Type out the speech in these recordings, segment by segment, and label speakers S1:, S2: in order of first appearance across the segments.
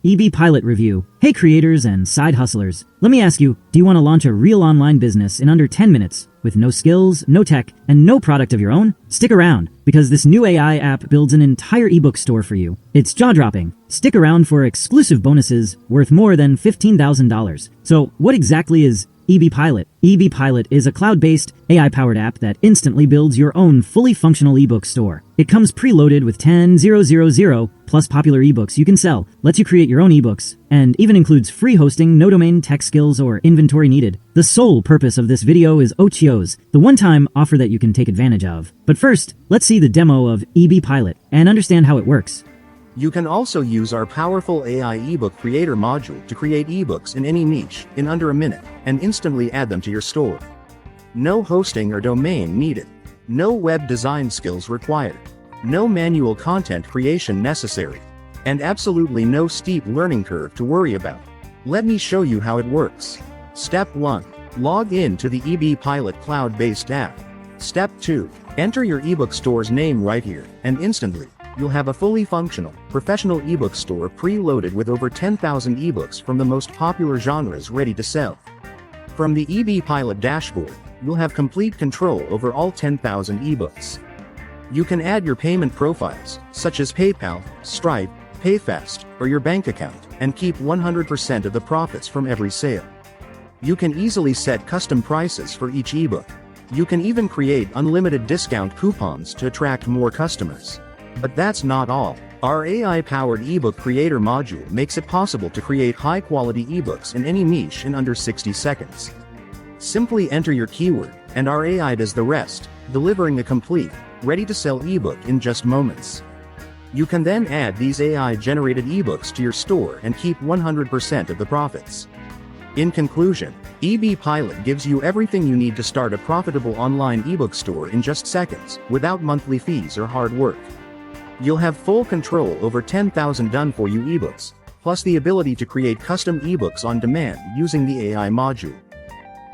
S1: EBPilot review. Hey creators and side hustlers, let me ask you, do you want to launch a real online business in under 10 minutes with no skills, no tech, and no product of your own? Stick around, because this new AI app builds an entire ebook store for you. It's jaw-dropping. Stick around for exclusive bonuses worth more than $15,000. So what exactly is EBPilot? EBPilot is a cloud-based, AI-powered app that instantly builds your own fully functional ebook store. It comes preloaded with 10,000 plus popular ebooks you can sell, lets you create your own ebooks, and even includes free hosting, no domain, tech skills, or inventory needed. The sole purpose of this video is OTOs, the one-time offer that you can take advantage of. But first, let's see the demo of EBPilot and understand how it works.
S2: You can also use our powerful AI ebook creator module to create ebooks in any niche in under a minute and instantly add them to your store. No hosting or domain needed. No web design skills required. No manual content creation necessary. And absolutely no steep learning curve to worry about. Let me show you how it works. Step 1. Log in to the EBPilot cloud-based app. Step 2. Enter your ebook store's name right here, and instantly, you'll have a fully functional, professional ebook store preloaded with over 10,000 ebooks from the most popular genres ready to sell. From the EBPilot dashboard, you'll have complete control over all 10,000 ebooks. You can add your payment profiles, such as PayPal, Stripe, PayFast, or your bank account, and keep 100% of the profits from every sale. You can easily set custom prices for each ebook. You can even create unlimited discount coupons to attract more customers. But that's not all. Our AI-powered ebook creator module makes it possible to create high-quality ebooks in any niche in under 60 seconds. Simply enter your keyword, and our AI does the rest, delivering a complete, ready-to-sell ebook in just moments. You can then add these AI-generated ebooks to your store and keep 100% of the profits. In conclusion, EBPilot gives you everything you need to start a profitable online ebook store in just seconds, without monthly fees or hard work. You'll have full control over 10,000 done-for-you ebooks, plus the ability to create custom ebooks on demand using the AI module.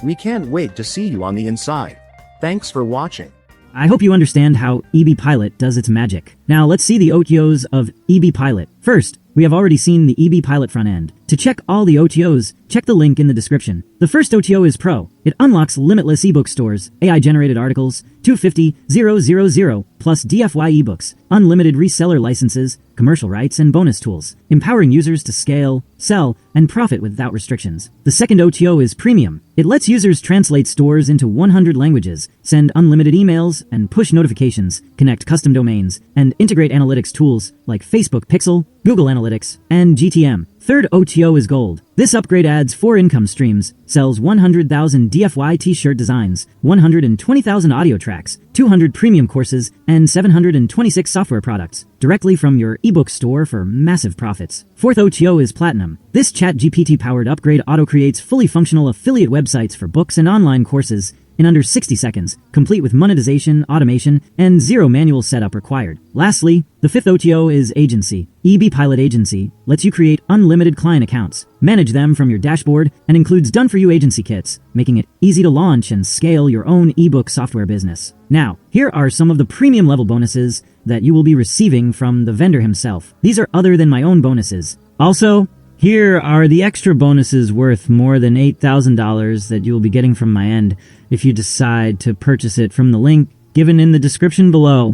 S2: We can't wait to see you on the inside. Thanks for watching.
S1: I hope you understand how EBPilot does its magic. Now let's see the OTOs of EBPilot. First, we have already seen the EBPilot front end. To check all the OTOs, check the link in the description. The first OTO is Pro. It unlocks limitless ebook stores, AI-generated articles, 250,000 plus DFY ebooks, unlimited reseller licenses, commercial rights, and bonus tools, empowering users to scale, sell, and profit without restrictions. The second OTO is Premium. It lets users translate stores into 100 languages, send unlimited emails and push notifications, connect custom domains, and integrate analytics tools like Facebook Pixel, Google Analytics, and GTM. Third OTO is Gold. This upgrade adds 4 income streams, sells 100,000 DFY T-shirt designs, 120,000 audio tracks, 200 premium courses, and 726 software products, directly from your ebook store for massive profits. Fourth OTO is Platinum. This ChatGPT-powered upgrade auto-creates fully functional affiliate websites for books and online courses in under 60 seconds, complete with monetization, automation, and zero manual setup required. Lastly, the fifth OTO is Agency. EBPilot Agency lets you create unlimited client accounts, manage them from your dashboard, and includes done-for-you agency kits, making it easy to launch and scale your own ebook software business. Now, here are some of the premium level bonuses that you will be receiving from the vendor himself. These are other than my own bonuses. Also, here are the extra bonuses worth more than $8,000 that you will be getting from my end if you decide to purchase it from the link given in the description below.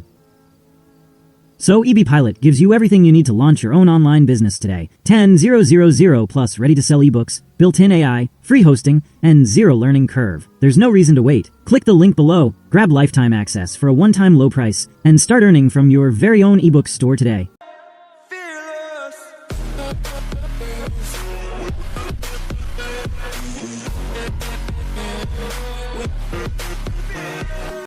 S1: So EBPilot gives you everything you need to launch your own online business today. 10,000 plus ready-to-sell ebooks, built-in AI, free hosting, and zero learning curve. There's no reason to wait. Click the link below, grab lifetime access for a one-time low price, and start earning from your very own ebook store today.